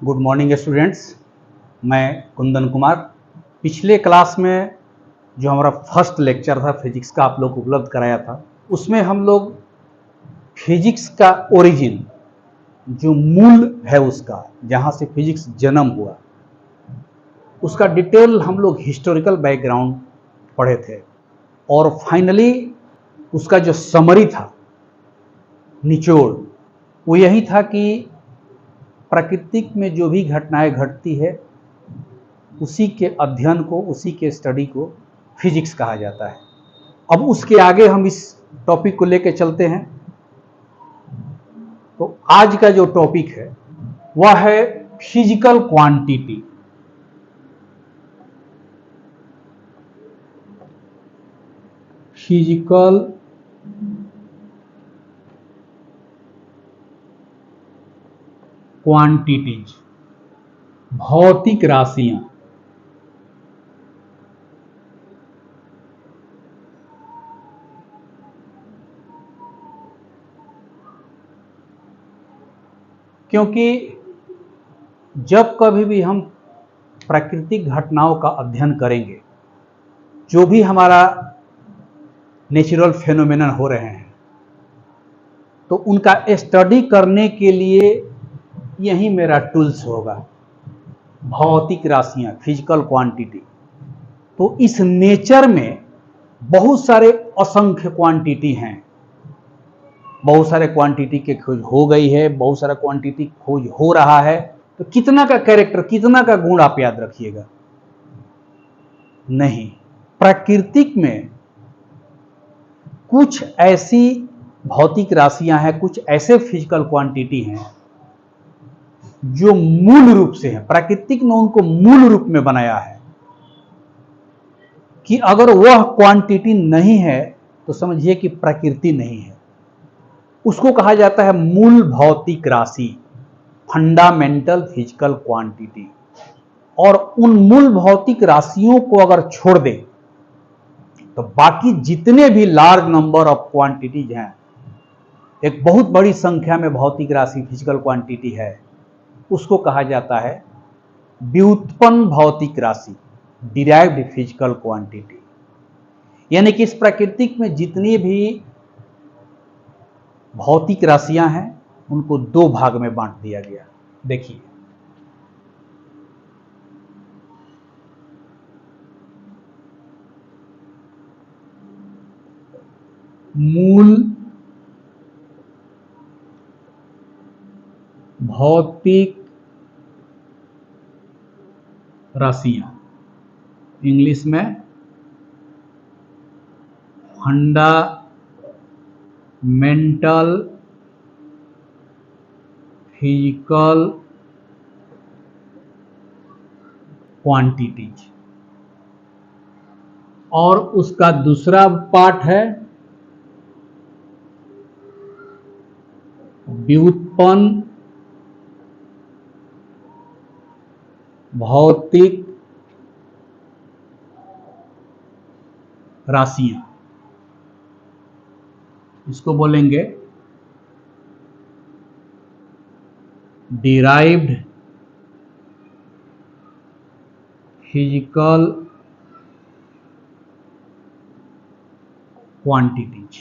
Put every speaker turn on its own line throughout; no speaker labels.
Good morning students. मैं कुंदन कुमार। पिछले class में जो हमारा फर्स्ट लेक्चर था फिजिक्स का, आप लोग को उपलब्ध कराया था, उसमें हम लोग फिजिक्स का ओरिजिन, जो मूल है उसका, जहाँ से फिजिक्स जन्म हुआ, उसका डिटेल हम लोग हिस्टोरिकल बैकग्राउंड पढ़े थे। और फाइनली उसका जो समरी था, निचोड़, वो यही था कि प्राकृतिक में जो भी घटनाएं घटती है उसी के अध्ययन को, उसी के स्टडी को फिजिक्स कहा जाता है। अब उसके आगे हम इस टॉपिक को लेकर चलते हैं। तो आज का जो टॉपिक है वह है फिजिकल क्वांटिटी। फिजिकल क्वांटिटीज, भौतिक राशियां। क्योंकि जब कभी भी हम प्राकृतिक घटनाओं का अध्ययन करेंगे, जो भी हमारा नेचुरल फेनोमेनन हो रहे हैं, तो उनका स्टडी करने के लिए यही मेरा टूल्स होगा, भौतिक राशियां, फिजिकल क्वांटिटी। तो इस नेचर में बहुत सारे असंख्य क्वांटिटी हैं। बहुत सारे क्वांटिटी की खोज हो गई है, बहुत सारा क्वांटिटी खोज हो रहा है। तो कितना का कैरेक्टर, कितना का गुण आप याद रखिएगा? नहीं। प्राकृतिक में कुछ ऐसी भौतिक राशियां हैं, कुछ ऐसे फिजिकल क्वांटिटी हैं जो मूल रूप से है, प्राकृतिक ने उनको मूल रूप में बनाया है कि अगर वह क्वांटिटी नहीं है तो समझिए कि प्रकृति नहीं है। उसको कहा जाता है मूल भौतिक राशि, फंडामेंटल फिजिकल क्वांटिटी। और उन मूल भौतिक राशियों को अगर छोड़ दें तो बाकी जितने भी लार्ज नंबर ऑफ क्वांटिटीज हैं, एक बहुत बड़ी संख्या में भौतिक राशि, फिजिकल क्वांटिटी है, उसको कहा जाता है व्युत्पन्न भौतिक राशि, डिराइव्ड फिजिकल क्वांटिटी। यानी कि इस प्राकृतिक में जितनी भी भौतिक राशियां हैं उनको दो भाग में बांट दिया गया। देखिए, मूल भौतिक राशियां, इंग्लिश में फंडामेंटल फिजिकल क्वांटिटीज। और उसका दूसरा पार्ट है व्युत्पन्न भौतिक राशियां। इसको बोलेंगे डिराइव्ड फिजिकल क्वांटिटीज।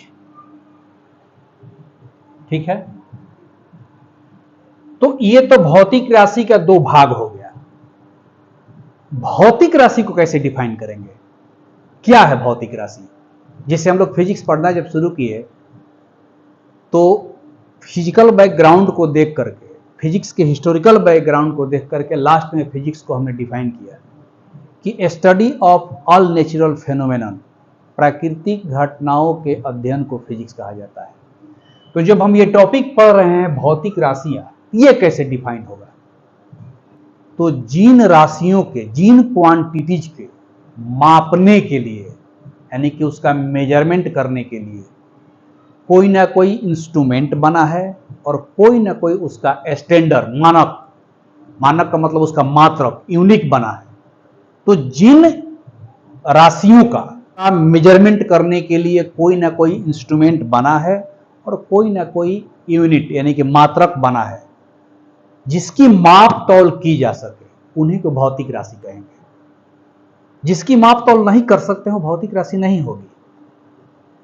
ठीक है। तो ये तो भौतिक राशि का दो भाग हो गया। भौतिक राशि को कैसे डिफाइन करेंगे? क्या है भौतिक राशि? जैसे हम लोग फिजिक्स पढ़ना जब शुरू किए तो फिजिकल बैकग्राउंड को देख करके, फिजिक्स के हिस्टोरिकल बैकग्राउंड को देख करके लास्ट में फिजिक्स को हमने डिफाइन किया कि study of all natural phenomenon, प्राकृतिक घटनाओं के अध्ययन को फिजिक्स कहा जाता है। तो जब हम ये टॉपिक पढ़ रहे हैं भौतिक राशियां, ये कैसे डिफाइन होगा? तो जिन राशियों के, जिन क्वांटिटीज के मापने के लिए, यानी कि उसका मेजरमेंट करने के लिए कोई ना कोई इंस्ट्रूमेंट बना है और कोई ना कोई उसका स्टैंडर्ड, मानक का मतलब उसका मात्रक, यूनिक बना है। तो जिन राशियों का मेजरमेंट करने के लिए कोई ना कोई इंस्ट्रूमेंट बना है और कोई ना कोई यूनिट यानी कि मात्रक बना है, जिसकी माप तौल की जा सके उन्हीं को भौतिक राशि कहेंगे। जिसकी माप तौल नहीं कर सकते हो भौतिक राशि नहीं होगी,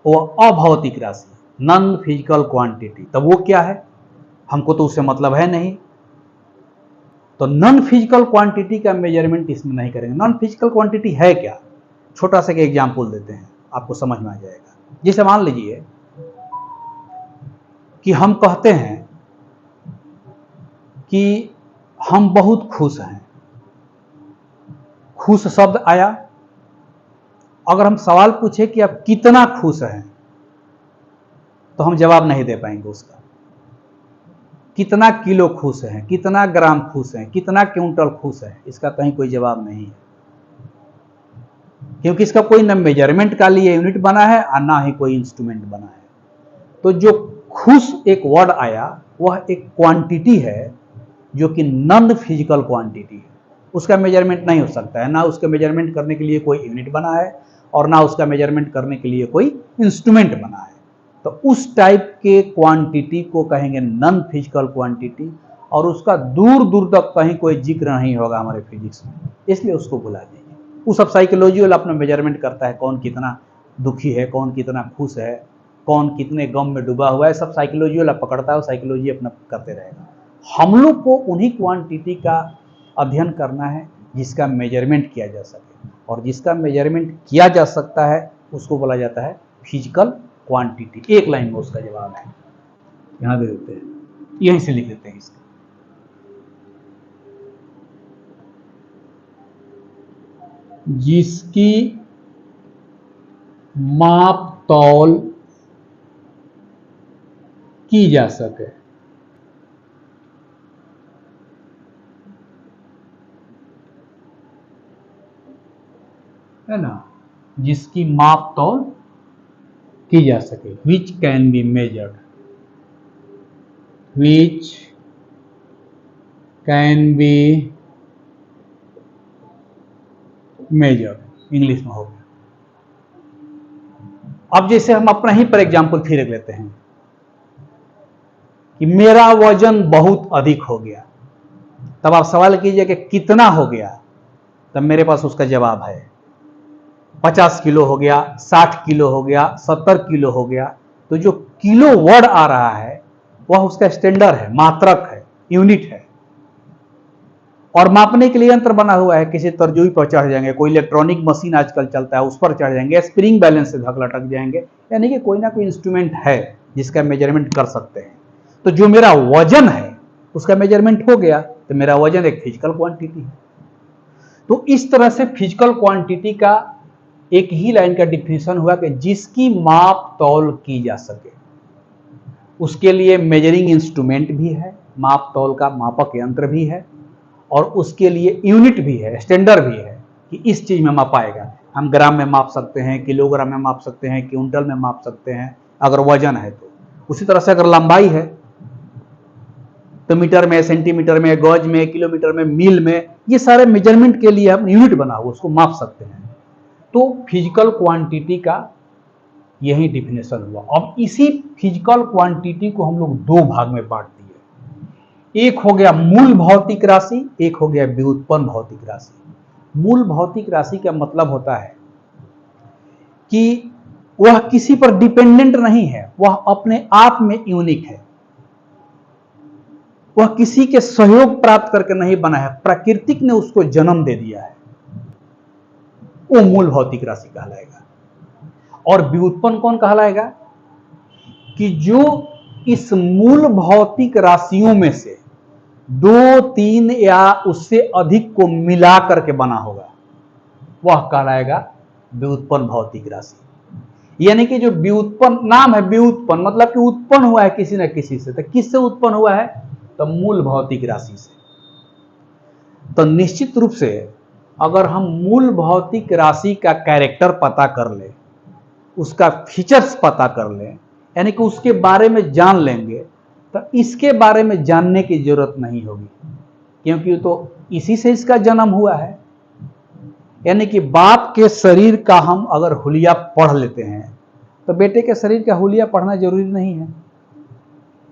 वो अभौतिक राशि, नॉन फिजिकल क्वांटिटी। तब वो क्या है, हमको तो उससे मतलब है नहीं, तो नॉन फिजिकल क्वांटिटी का मेजरमेंट इसमें नहीं करेंगे। नॉन फिजिकल क्वांटिटी है क्या, छोटा सा एग्जाम्पल देते हैं, आपको समझ में आ जाएगा। जैसे मान लीजिए कि हम कहते हैं कि हम बहुत खुश हैं, खुश शब्द आया। अगर हम सवाल पूछे कि आप कितना खुश हैं, तो हम जवाब नहीं दे पाएंगे उसका। कितना किलो खुश हैं, कितना ग्राम खुश हैं, कितना क्विंटल खुश हैं, इसका कहीं कोई जवाब नहीं है, क्योंकि इसका कोई न मेजरमेंट का लिए यूनिट बना है और ना ही कोई इंस्ट्रूमेंट बना है। तो जो खुश एक वर्ड आया वह एक क्वांटिटी है जो कि नॉन फिजिकल क्वांटिटी है, उसका मेजरमेंट नहीं हो सकता है, ना उसका मेजरमेंट करने के लिए कोई यूनिट बना है और ना उसका मेजरमेंट करने के लिए कोई इंस्ट्रूमेंट बना है। तो उस टाइप के क्वांटिटी को कहेंगे नॉन फिजिकल क्वांटिटी, और उसका दूर दूर तक कहीं कोई जिक्र नहीं होगा हमारे फिजिक्स में, इसलिए उसको भुला दीजिए। वो सब साइकोलॉजी वाला अपना मेजरमेंट करता है, कौन कितना दुखी है, कौन कितना खुश है, कौन कितने गम में डूबा हुआ है, सब साइकोलॉजी वाला पकड़ता है, साइकोलॉजी अपना करते रहेगा। हम लोग को उन्हीं क्वांटिटी का अध्ययन करना है जिसका मेजरमेंट किया जा सके, और जिसका मेजरमेंट किया जा सकता है उसको बोला जाता है फिजिकल क्वांटिटी। एक लाइन में उसका जवाब है, यहां दे देते हैं, यहीं से लिख देते हैं इसका। जिसकी माप तौल की जा सके, है ना, जिसकी माप तौल की जा सके, which can be measured, which can be measured, English में हो गया। अब जैसे हम अपना ही पर एग्जाम्पल फिर लेते हैं कि मेरा वजन बहुत अधिक हो गया, तब आप सवाल कीजिए कि कितना हो गया, तब मेरे पास उसका जवाब है 50 किलो हो गया, 60 किलो हो गया, 70 किलो हो गया। तो जो किलो वर्ड आ रहा है वह उसका स्टैंडर्ड है, मात्रक है, यूनिट है, और मापने के लिए यंत्र बना हुआ है। किसी तरजुई पर चढ़ जाएंगे, कोई इलेक्ट्रॉनिक मशीन आजकल चलता है उस पर चढ़ जाएंगे, स्प्रिंग बैलेंस से धक लटक जाएंगे, यानी कि कोई ना कोई इंस्ट्रूमेंट है जिसका मेजरमेंट कर सकते हैं। तो जो मेरा वजन है उसका मेजरमेंट हो गया, तो मेरा वजन एक फिजिकल क्वांटिटी है। तो इस तरह से फिजिकल क्वांटिटी का एक ही लाइन का डिफिनेशन हुआ कि जिसकी माप तौल की जा सके। उसके लिए मेजरिंग इंस्ट्रूमेंट भी है, माप तौल का मापक यंत्र भी है, और उसके लिए यूनिट भी है, स्टैंडर्ड भी है कि इस चीज में मापाएगा। हम ग्राम में माप सकते हैं, किलोग्राम में माप सकते हैं, क्विंटल में माप सकते हैं अगर वजन है तो। उसी तरह से अगर लंबाई है तो मीटर में, सेंटीमीटर में, गज में, किलोमीटर में, मील में, ये सारे मेजरमेंट के लिए हम यूनिट बना हुआ उसको माप सकते हैं। तो फिजिकल क्वांटिटी का यही डिफिनेशन हुआ। अब इसी फिजिकल क्वांटिटी को हम लोग दो भाग में बांट दिए, एक हो गया मूल भौतिक राशि, एक हो गया व्युत्पन्न भौतिक राशि। मूल भौतिक राशि का मतलब होता है कि वह किसी पर डिपेंडेंट नहीं है, वह अपने आप में यूनिक है, वह किसी के सहयोग प्राप्त करके नहीं बना है, प्राकृतिक ने उसको जन्म दे दिया है, वो मूल भौतिक राशि कहलाएगा। और व्युत्पन्न कौन कहलाएगा, कि जो इस मूल भौतिक राशियों में से 2, 3 या उससे अधिक को मिला करके बना होगा, वह कहलाएगा व्युत्पन्न भौतिक राशि। यानी कि जो व्युत्पन्न, नाम है व्युत्पन्न, मतलब कि उत्पन्न हुआ है किसी न किसी से। तो किससे उत्पन्न हुआ है, तो मूल भौतिक राशि से। तो निश्चित रूप से अगर हम मूल भौतिक राशि का कैरेक्टर पता कर ले, उसका फीचर्स पता कर ले, यानी कि उसके बारे में जान लेंगे, तो इसके बारे में जानने की जरूरत नहीं होगी, क्योंकि तो इसी से इसका जन्म हुआ है। यानी कि बाप के शरीर का हम अगर हुलिया पढ़ लेते हैं तो बेटे के शरीर का हुलिया पढ़ना जरूरी नहीं है।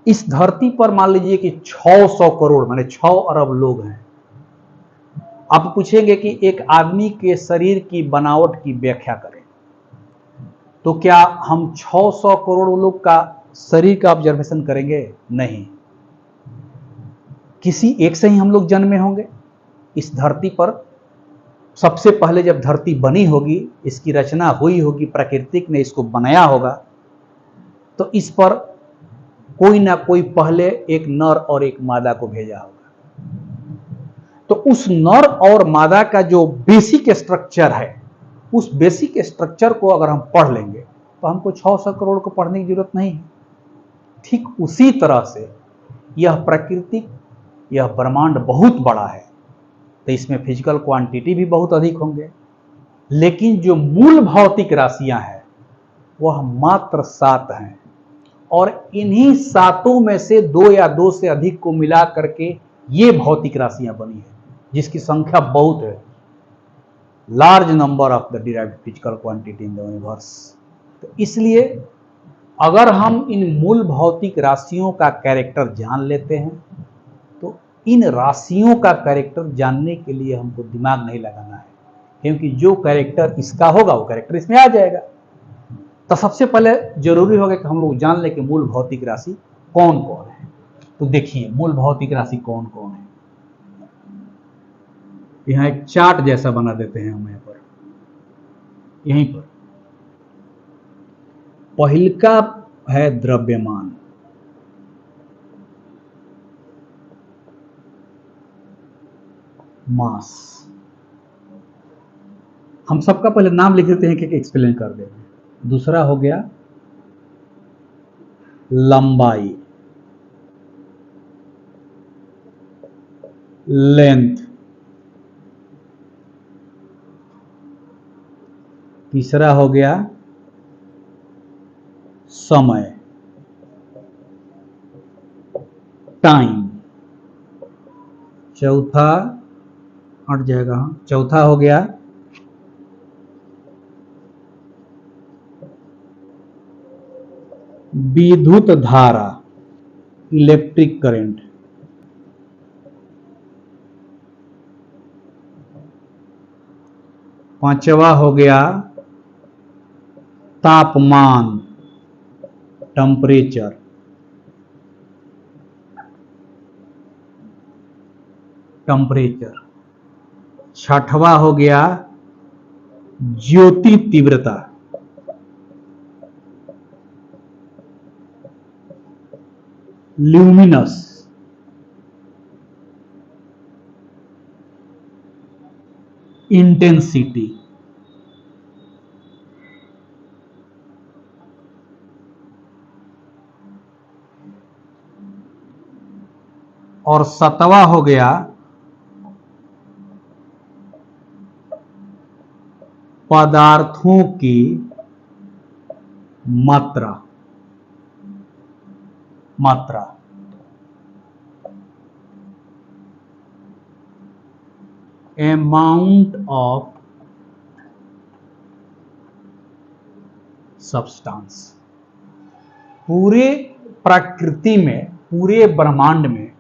इस धरती पर मान लीजिए कि 600 करोड़ माने 6 अरब लोग हैं। आप पूछेंगे कि एक आदमी के शरीर की बनावट की व्याख्या करें, तो क्या हम 600 करोड़ लोग का शरीर का ऑब्जर्वेशन करेंगे? नहीं। किसी एक से ही हम लोग जन्मे होंगे। इस धरती पर सबसे पहले जब धरती बनी होगी, इसकी रचना हुई होगी, प्रकृति ने इसको बनाया होगा, तो इस पर कोई ना कोई पहले एक नर और एक मादा को भेजा होगा। तो उस नर और मादा का जो बेसिक स्ट्रक्चर है, उस बेसिक स्ट्रक्चर को अगर हम पढ़ लेंगे तो हमको 600 करोड़ को पढ़ने की जरूरत नहीं है। ठीक उसी तरह से यह प्रकृति, यह ब्रह्मांड बहुत बड़ा है, तो इसमें फिजिकल क्वांटिटी भी बहुत अधिक होंगे, लेकिन जो मूल भौतिक राशियां हैं वह मात्र 7 हैं, और इन्हीं 7 में से 2 या 2 से अधिक को मिला करके ये भौतिक राशियां बनी है, जिसकी संख्या बहुत है, large number of the derived physical quantity in the universe. तो इसलिए अगर हम इन मूल भौतिक राशियों का कैरेक्टर जान लेते हैं, तो इन राशियों का कैरेक्टर जानने के लिए हमको दिमाग नहीं लगाना है, क्योंकि जो कैरेक्टर इसका होगा वो कैरेक्टर इसमें आ जाएगा। तो सबसे पहले जरूरी होगा कि हम लोग जान लें कि मूल भौतिक राशि कौन कौन है। तो देखिए मूल भौतिक राशि कौन कौन है। यहाँ एक चार्ट जैसा बना देते हैं हम, यहाँ पर, यहीं पर पहिलका है द्रव्यमान, मास। हम सबका पहले नाम लिख देते हैं कि एक्सप्लेन कर देते हैं। दूसरा हो गया लंबाई, लेंथ। तीसरा हो गया समय, टाइम। चौथा हट जाएगा, चौथा हो गया विद्युत धारा, इलेक्ट्रिक करंट। पांचवा हो गया तापमान, टेम्परेचर। टेम्परेचर। छठवा हो गया ज्योति तीव्रता, ल्यूमिनस। इंटेंसिटी। और सातवां हो गया पदार्थों की मात्रा। Amount of substance. पूरे प्रकृति में, पूरे ब्रह्मांड में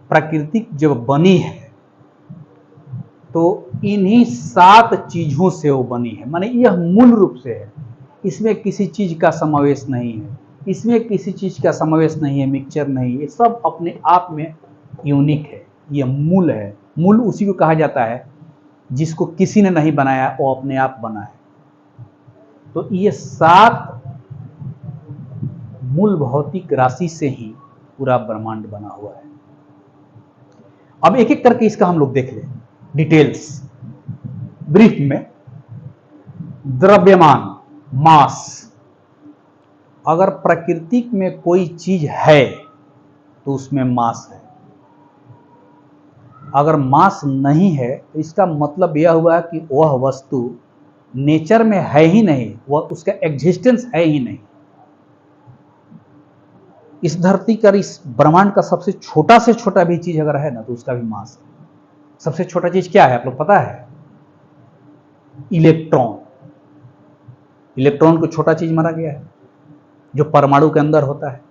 प्रकृति जब बनी है तो इन्हीं 7 चीजों से वो बनी है, माने यह मूल रूप से है। इसमें किसी चीज का समावेश नहीं है, इसमें किसी चीज का समावेश नहीं है, मिक्सचर नहीं, ये सब अपने आप में यूनिक है। यह मूल है। मूल उसी को कहा जाता है जिसको किसी ने नहीं बनाया, वो अपने आप बना है। तो ये 7 मूल भौतिक राशि से ही पूरा ब्रह्मांड बना हुआ है। अब एक एक करके इसका हम लोग देख लें डिटेल्स ब्रीफ में। द्रव्यमान, मास। अगर प्रकृति में कोई चीज है तो उसमें मास है। अगर मास नहीं है तो इसका मतलब यह हुआ कि वह वस्तु नेचर में है ही नहीं, वह उसका एग्जिस्टेंस है ही नहीं। इस धरती का, इस ब्रह्मांड का सबसे छोटा से छोटा भी चीज अगर है ना तो उसका भी मास है। सबसे छोटा चीज क्या है आप लोग पता है? इलेक्ट्रॉन। इलेक्ट्रॉन को छोटा चीज माना गया है, जो परमाणु के अंदर होता है।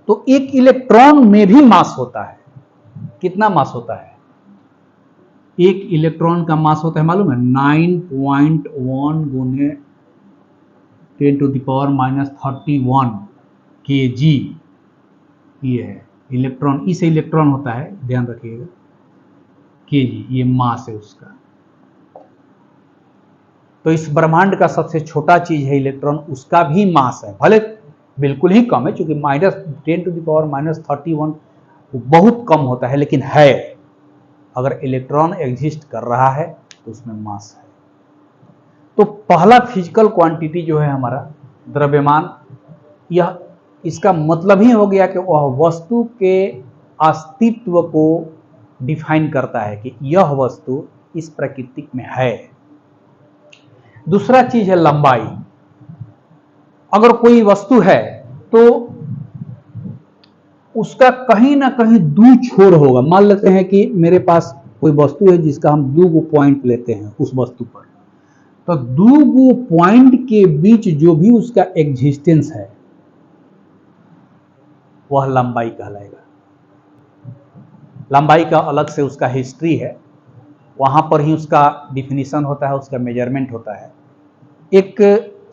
तो एक इलेक्ट्रॉन में भी मास होता है। कितना मास होता है? एक इलेक्ट्रॉन का मास होता है मालूम है 9.1 गुने 10⁻31 kg। ये है इलेक्ट्रॉन, इस इलेक्ट्रॉन होता है, ध्यान रखिएगा, kg, ये मास है उसका। तो इस ब्रह्मांड का सबसे छोटा चीज है इलेक्ट्रॉन, उसका भी मास है, भले बिल्कुल ही कम है, क्योंकि -10⁻31 बहुत कम होता है, लेकिन है। अगर इलेक्ट्रॉन एग्जिस्ट कर रहा है तो उसमें मास है। तो पहला फिजिकल क्वांटिटी जो है हमारा द्रव्यमान, यह इसका मतलब ही हो गया कि वह वस्तु के अस्तित्व को डिफाइन करता है कि यह वस्तु इस प्रकृति में है। दूसरा चीज है लंबाई। अगर कोई वस्तु है तो उसका कहीं ना कहीं दो छोर होगा। मान लेते हैं कि मेरे पास कोई वस्तु है जिसका हम दो पॉइंट लेते हैं उस वस्तु पर, तो दो पॉइंट के बीच जो भी उसका एग्जिस्टेंस है वह लंबाई कहलाएगा। लंबाई का अलग से उसका हिस्ट्री है, वहां पर ही उसका डिफिनीशन होता है, उसका मेजरमेंट होता है। एक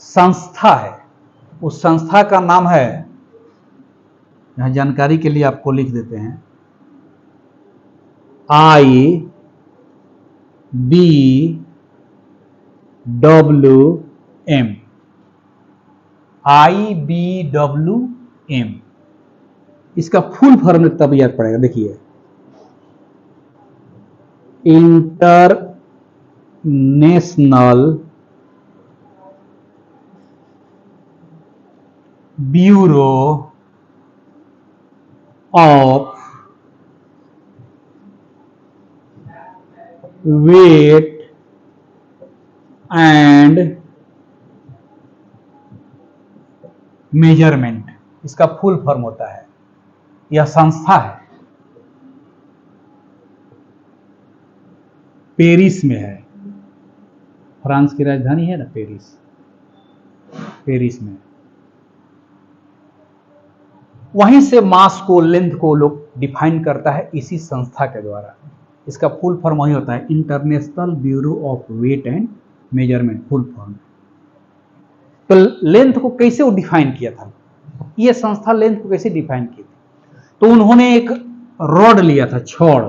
संस्था है, उस संस्था का नाम है, यहां जानकारी के लिए आपको लिख देते हैं, IBWM। IBWM इसका फुल फॉर्म तब याद पड़ेगा, देखिए, international bureau of weight and measurement, इसका फुल फॉर्म होता है। यह संस्था है, पेरिस में है, फ्रांस की राजधानी है ना पेरिस, पेरिस में। वहीं से मास को, लेंथ को लोग डिफाइन करता है इसी संस्था के द्वारा। इसका फुल फॉर्म वही होता है, international bureau of weight and measurement, full form. तो लेंथ को कैसे वो डिफाइन किया था, ये संस्था लेंथ को कैसे डिफाइन की थी? तो उन्होंने एक रॉड लिया था, छड़।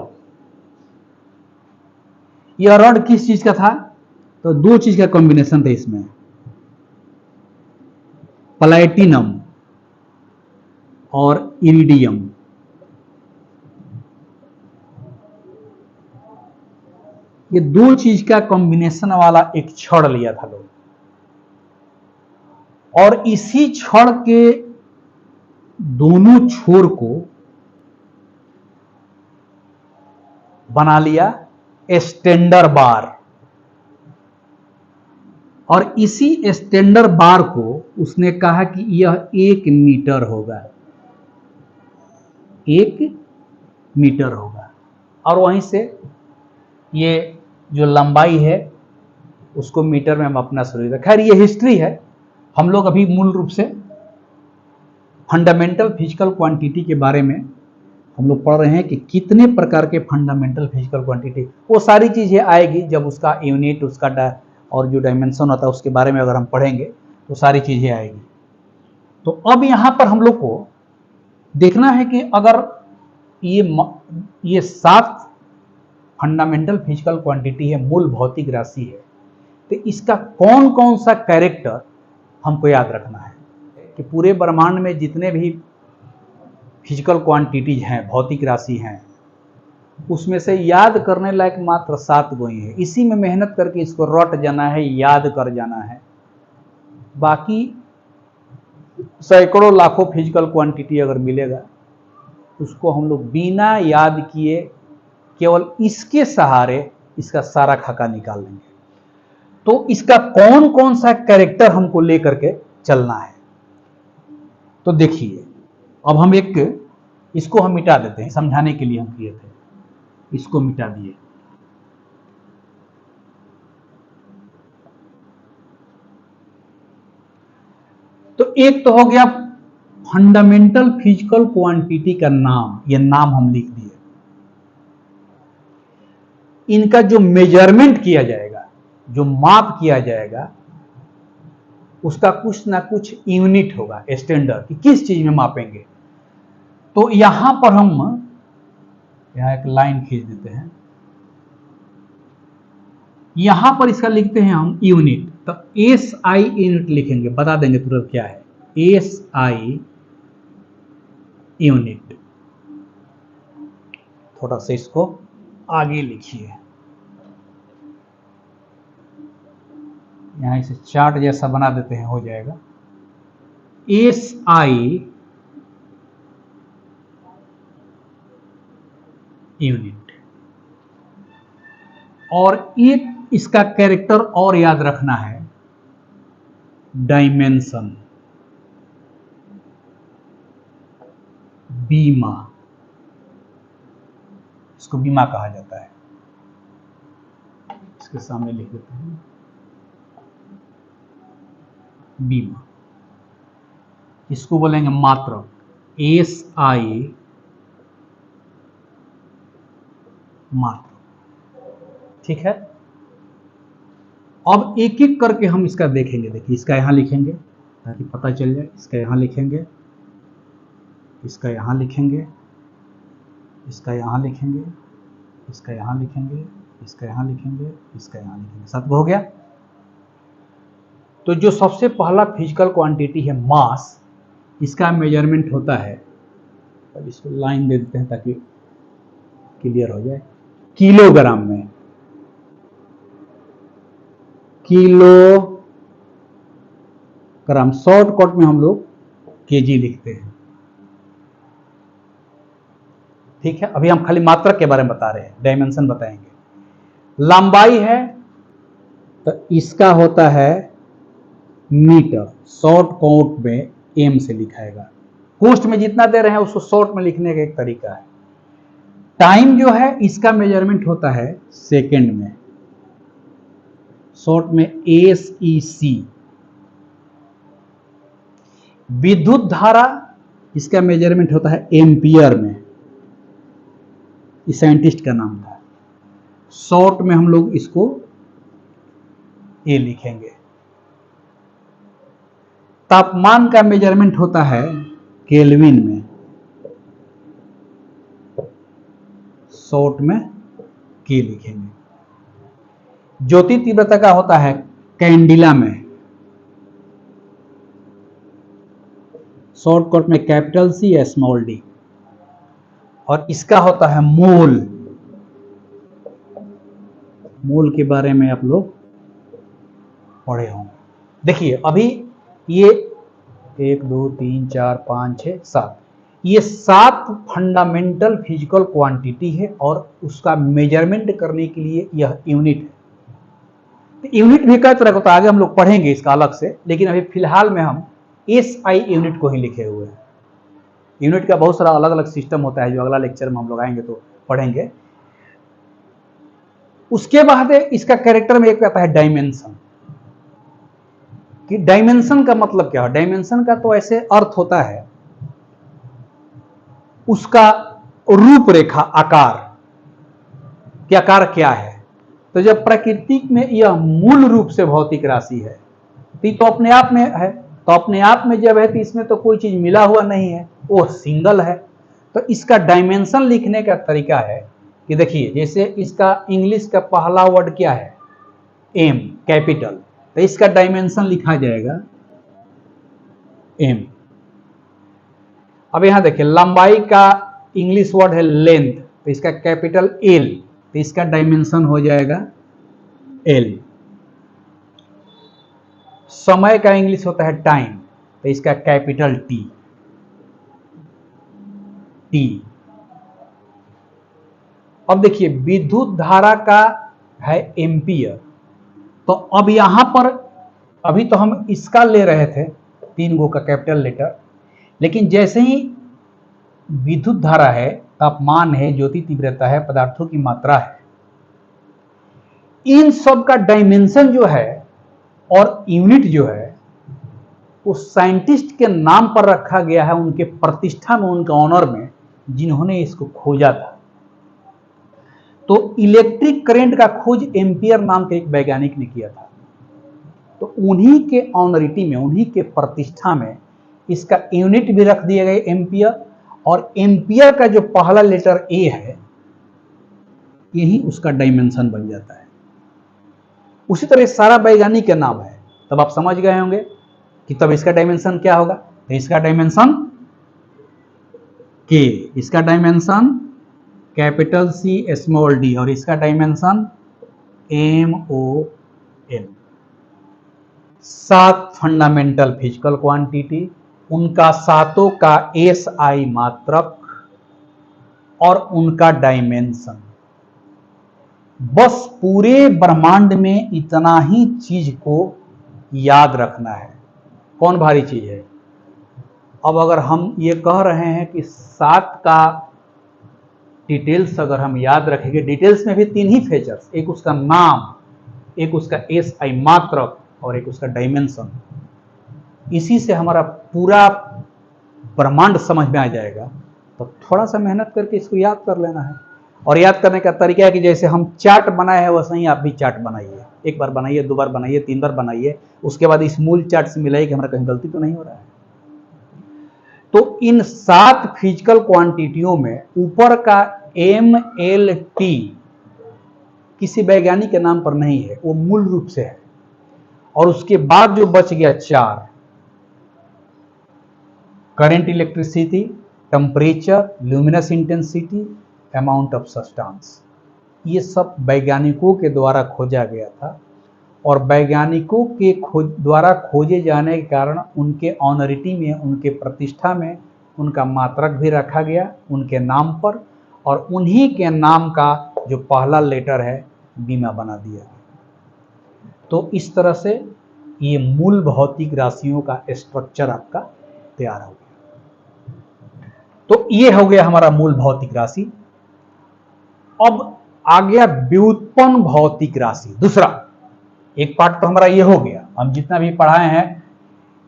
यह रॉड किस चीज का था? तो दो चीज का कॉम्बिनेशन था इसमें, प्लैटिनम और इरिडियम। ये दो चीज का कॉम्बिनेशन वाला एक छड़ लिया था लोग, और इसी छड़ के दोनों छोर को बना लिया स्टैंडर्ड बार, और इसी स्टैंडर्ड बार को उसने कहा कि यह 1 मीटर होगा, 1 मीटर होगा। और वहीं से ये जो लंबाई है उसको मीटर में हम अपना शुरू किया। खैर ये हिस्ट्री है, हम लोग अभी मूल रूप से फंडामेंटल फिजिकल क्वांटिटी के बारे में हम लोग पढ़ रहे हैं कि कितने प्रकार के फंडामेंटल फिजिकल क्वांटिटी। वो सारी चीजें आएगी जब उसका यूनिट, उसका और जो डायमेंशन होता है उसके बारे में अगर हम पढ़ेंगे तो सारी चीजें आएगी। तो अब यहां पर हम लोग को देखना है कि अगर ये 7 फंडामेंटल फिजिकल क्वांटिटी है, मूल भौतिक राशि है, तो इसका कौन कौन सा कैरेक्टर हमको याद रखना है कि पूरे ब्रह्मांड में जितने भी फिजिकल क्वांटिटीज हैं, भौतिक राशि हैं, उसमें से याद करने लायक मात्र 7 गो ही है। इसी में मेहनत करके इसको रट जाना है, याद कर जाना है। बाकी सैकड़ों लाखों फिजिकल क्वांटिटी अगर मिलेगा उसको हम लोग बिना याद किए केवल इसके सहारे इसका सारा खाका निकाल लेंगे। तो इसका कौन कौन सा कैरेक्टर हमको लेकर के चलना है, तो देखिए, अब हम इसको हम मिटा देते हैं, समझाने के लिए हम किए थे, इसको मिटा दिए। तो एक तो हो गया फंडामेंटल फिजिकल क्वांटिटी का नाम, ये नाम हम लिख दिए। इनका जो मेजरमेंट किया जाएगा, जो माप किया जाएगा, उसका कुछ ना कुछ यूनिट होगा, स्टैंडर्ड, कि किस चीज में मापेंगे। तो यहां पर हम यहां एक लाइन खींच देते हैं, यहां पर इसका लिखते हैं हम यूनिट। तो एस आई यूनिट लिखेंगे, बता देंगे तुरंत क्या है एस आई यूनिट। थोड़ा सा इसको आगे लिखिए, यहां इसे चार्ट जैसा बना देते हैं, हो जाएगा एस आई यूनिट। और एक इसका कैरेक्टर और याद रखना है, डायमेंशन, बीमा, इसको बीमा कहा जाता है। इसके सामने लिख देते हैं बीमा, इसको बोलेंगे मात्रक, एस आई मात्रक। ठीक है, अब एक एक करके हम इसका देखेंगे। देखिए, इसका यहां लिखेंगे ताकि पता चल जाए, इसका यहां लिखेंगे, इसका यहां लिखेंगे, इसका यहां लिखेंगे, इसका यहां लिखेंगे, इसका यहां लिखेंगे, इसका यहां लिखेंगे। सब हो गया। तो जो सबसे पहला फिजिकल क्वांटिटी है मास, इसका मेजरमेंट होता है, अब इसको लाइन दे देते हैं ताकि क्लियर हो जाए, किलोग्राम में। किलोग्राम, शॉर्टकट में हम लोग केजी लिखते हैं। ठीक है, अभी हम खाली मात्रक के बारे में बता रहे हैं, डायमेंशन बताएंगे। लंबाई है तो इसका होता है मीटर, शॉर्ट कोट में एम से लिखाएगा। पोस्ट में जितना दे रहे हैं उसको शॉर्ट में लिखने का एक तरीका है। टाइम जो है इसका मेजरमेंट होता है सेकंड में, शॉर्ट में SEC। विद्युत धारा, इसका मेजरमेंट होता है एम्पियर में, इस साइंटिस्ट का नाम था। शॉर्ट में हम लोग इसको ए लिखेंगे। तापमान का मेजरमेंट होता है केल्विन में, शॉर्ट में के लिखेंगे। ज्योति तीव्रता का होता है कैंडिला में, शॉर्टकट में कैपिटल C या स्मॉल d। और इसका होता है मोल। मोल के बारे में आप लोग पढ़े होंगे। देखिए, अभी ये 1 2 3 4 5 6 7, ये 7 फंडामेंटल फिजिकल क्वांटिटी है और उसका मेजरमेंट करने के लिए यह यूनिट है। तो यूनिट भी कई तरह का होता है, आगे हम लोग पढ़ेंगे इसका अलग से, लेकिन अभी फिलहाल में हम SI यूनिट को ही लिखे हुए हैं। यूनिट का बहुत सारा अलग अलग सिस्टम होता है, जो अगला लेक्चर में हम लोग आएंगे तो पढ़ेंगे। उसके बाद इसका कैरेक्टर में एक आता है डायमेंशन, कि डायमेंशन का मतलब क्या है। डायमेंशन का तो ऐसे अर्थ होता है उसका रूपरेखा, आकार, कि आकार क्या है। तो जब प्रकृति में यह मूल रूप से भौतिक राशि है तो अपने आप में है, तो अपने आप में जब है तो इसमें तो कोई चीज मिला हुआ नहीं है, वो सिंगल है। तो इसका डायमेंशन लिखने का तरीका है कि देखिए, जैसे इसका इंग्लिश का पहला वर्ड क्या है, एम, कैपिटल, तो इसका डायमेंशन लिखा जाएगा एम। अब यहां देखिए, लंबाई का इंग्लिश वर्ड है लेंथ, तो इसका कैपिटल एल, तो इसका डायमेंशन हो जाएगा एल। समय का इंग्लिश होता है टाइम, तो इसका कैपिटल टी, टी। अब देखिए, विद्युत धारा का है एम्पियर। तो अब यहां पर अभी तो हम इसका ले रहे थे 3 गो का कैपिटल लेटर, लेकिन जैसे ही विद्युत धारा है, तापमान है, ज्योति तीव्रता है, पदार्थों की मात्रा है, इन सब का डायमेंशन जो है और यूनिट जो है उस साइंटिस्ट के नाम पर रखा गया है, उनके प्रतिष्ठा में, उनके ऑनर में, जिन्होंने इसको खोजा था। तो इलेक्ट्रिक करंट का खोज एम्पियर नाम के एक वैज्ञानिक ने किया था। तो उन्हीं के ऑनरिटी में, उन्हीं के प्रतिष्ठा में इसका यूनिट भी रख दिया गया एम्पियर, और एम्पियर का जो पहला लेटर ए है यही उसका डायमेंशन बन जाता है। उसी तरह सारा वैज्ञानिक का नाम है। तब आप समझ गए होंगे कि तब इसका डायमेंशन क्या होगा। तो इसका डायमेंशन के, इसका dimension capital C small D, और इसका dimension MON। 7 fundamental physical quantity, उनका सातों का SI मात्रक और उनका डायमेंशन। बस पूरे ब्रह्मांड में इतना ही चीज को याद रखना है। कौन भारी चीज है। अब अगर हम ये कह रहे हैं कि 7 का डिटेल्स अगर हम याद रखेंगे, डिटेल्स में भी 3 ही फीचर्स, एक उसका नाम, एक उसका SI मात्रक और एक उसका डायमेंशन, इसी से हमारा पूरा ब्रह्मांड समझ में आ जाएगा। तो थोड़ा सा मेहनत करके इसको याद कर लेना है। और याद करने का तरीका है कि जैसे हम चार्ट बनाए हैं वैसे ही आप भी चार्ट बनाइए। एक बार बनाइए, 2 बार बनाइए, 3 बार बनाइए, उसके बाद इस मूल चार्ट से मिलाइए कि हमारा कहीं गलती तो नहीं हो रहा है। तो इन 7 फिजिकल क्वांटिटियों में ऊपर का MLT किसी वैज्ञानिक के नाम पर नहीं है, वो मूल रूप से है। और उसके बाद जो बच गया 4, current, electricity, temperature, luminous intensity, amount of substance, ये सब वैज्ञानिकों के द्वारा खोजा गया था। और वैज्ञानिकों के द्वारा खोजे जाने के कारण उनके ऑनरिटी में, उनके प्रतिष्ठा में उनका मात्रक भी रखा गया उनके नाम पर, और उन्हीं के नाम का जो पहला लेटर है बीमा बना दिया गया। तो इस तरह से ये मूल भौतिक राशियों का स्ट्रक्चर आपका तैयार हो गया। तो ये हो गया हमारा मूल भौतिक राशि। अब आ गया व्युत्पन्न भौतिक राशि, दूसरा। एक पार्ट तो हमारा ये हो गया, हम जितना भी पढ़ाए हैं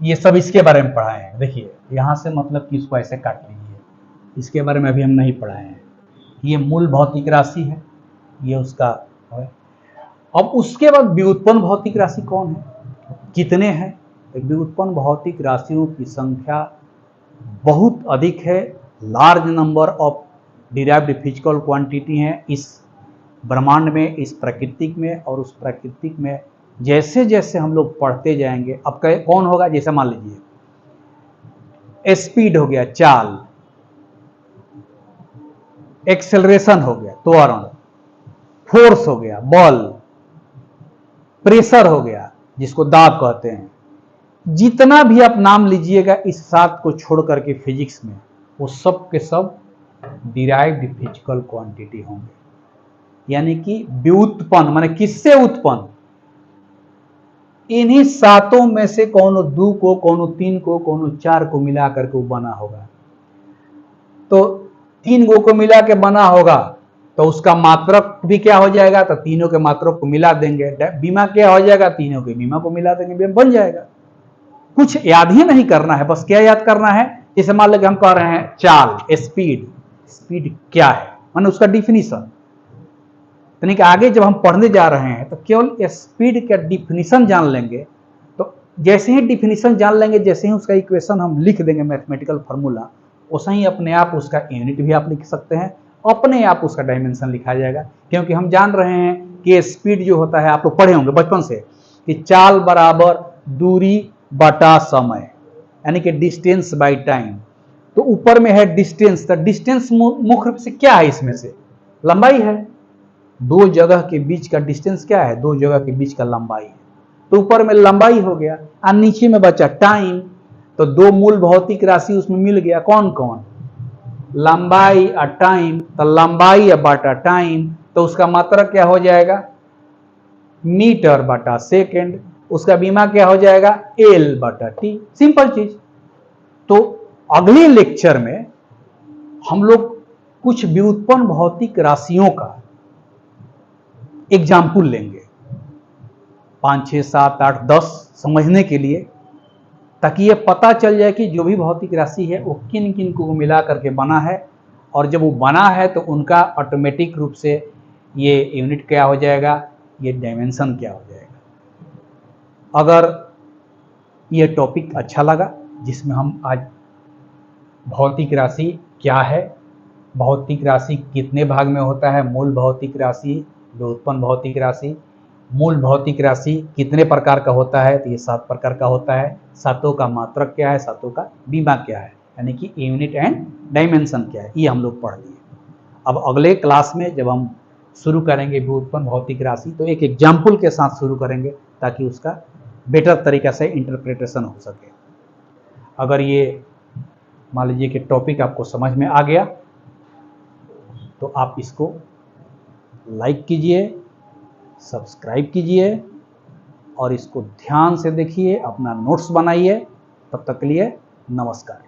ये सब इसके बारे में पढ़ाए हैं। देखिए यहां से मतलब कि इसको ऐसे काट लीजिए, इसके बारे में अभी हम नहीं पढ़ाए हैं। ये मूल भौतिक राशि है, ये उसका है। अब उसके बाद व्युत्पन्न भौतिक राशि कौन है, कितने हैं। व्युत्पन्न भौतिक राशियों की संख्या बहुत अधिक है। Large number of derived physical quantity हैं इस ब्रह्मांड में, इस प्राकृतिक में। और उस प्राकृतिक में जैसे जैसे हम लोग पढ़ते जाएंगे, अब कौन होगा, जैसे मान लीजिए स्पीड हो गया, चाल, एक्सेलरेशन हो गया, त्वरण, फोर्स हो गया, बल, प्रेशर हो गया जिसको दाब कहते हैं। जितना भी आप नाम लीजिएगा इस 7 को छोड़ करके फिजिक्स में, वो सब के सब डिराइव्ड फिजिकल क्वांटिटी होंगे। यानी कि व्युत्पन्न माने किससे उत्पन्न, इन्हीं 7 में से कोनो 2 को, कोनो 3 को, कोनो 4 को मिला करके वो बना होगा। तो 3 को मिला के बना होगा तो उसका मात्रक भी क्या हो जाएगा, तो तीनों के मात्रक को मिला देंगे। बीमा क्या हो जाएगा, तीनों के बीमा को मिला देंगे, बन जाएगा। कुछ याद ही नहीं करना है, बस क्या याद करना है, जैसे मान लो कि हम कह रहे हैं चाल, स्पीड, स्पीड क्या है, माने उसका डिफिनीशन। यानी कि आगे जब हम पढ़ने जा रहे हैं तो केवल स्पीड का डिफिनीशन जान लेंगे, तो जैसे ही डिफिनीशन जान लेंगे, जैसे ही उसका इक्वेशन हम लिख देंगे, मैथमेटिकल फार्मूला, वैसे ही अपने आप उसका यूनिट भी आप लिख सकते हैं, अपने आप उसका डायमेंशन लिखा जाएगा। क्योंकि हम जान रहे हैं कि स्पीड जो होता है, आप लोग पढ़े होंगे बचपन से, कि चाल बराबर दूरी बटा समय, यानी कि डिस्टेंस बाई टाइम। तो ऊपर में है डिस्टेंस, तो डिस्टेंस मुख्य रूप से क्या है, इसमें से लंबाई है। 2 जगह के बीच का डिस्टेंस क्या है, 2 जगह के बीच का लंबाई है। तो ऊपर में लंबाई हो गया और नीचे में बचा टाइम। तो 2 मूल भौतिक राशि उसमें मिल गया, कौन कौन, लंबाई और टाइम। तो लंबाई बटा टाइम, तो उसका मात्रक क्या हो जाएगा, मीटर बटा सेकेंड। उसका बीमा क्या हो जाएगा, L बटा T, सिंपल चीज। तो अगले लेक्चर में हम लोग कुछ व्युत्पन्न भौतिक राशियों का एग्जाम्पल लेंगे, 5, 6, 7, 8, 10 समझने के लिए, ताकि ये पता चल जाए कि जो भी भौतिक राशि है वो किन किन को मिला करके बना है, और जब वो बना है तो उनका ऑटोमेटिक रूप से ये यूनिट क्या हो जाएगा, ये डायमेंशन क्या हो जाएगा। अगर ये टॉपिक अच्छा लगा जिसमें हम आज भौतिक राशि क्या है, भौतिक राशि कितने भाग में होता है, मूल भौतिक राशि, व्युत्पन्न भौतिक राशि, मूल भौतिक राशि कितने प्रकार का होता है, तो ये 7 प्रकार का होता है। सातों का मात्रक क्या है, सातों का बीमा क्या है, यानी कि यूनिट एंड डायमेंशन क्या है, ये हम लोग पढ़ लिए। अब अगले क्लास में जब हम शुरू करेंगे व्युत्पन्न भौतिक राशि, तो एक एग्जाम्पल के साथ शुरू करेंगे ताकि उसका बेटर तरीका से इंटरप्रिटेशन हो सके। अगर ये मान लीजिए कि टॉपिक आपको समझ में आ गया तो आप इसको लाइक कीजिए, सब्सक्राइब कीजिए और इसको ध्यान से देखिए, अपना नोट्स बनाइए। तब तक के लिए नमस्कार।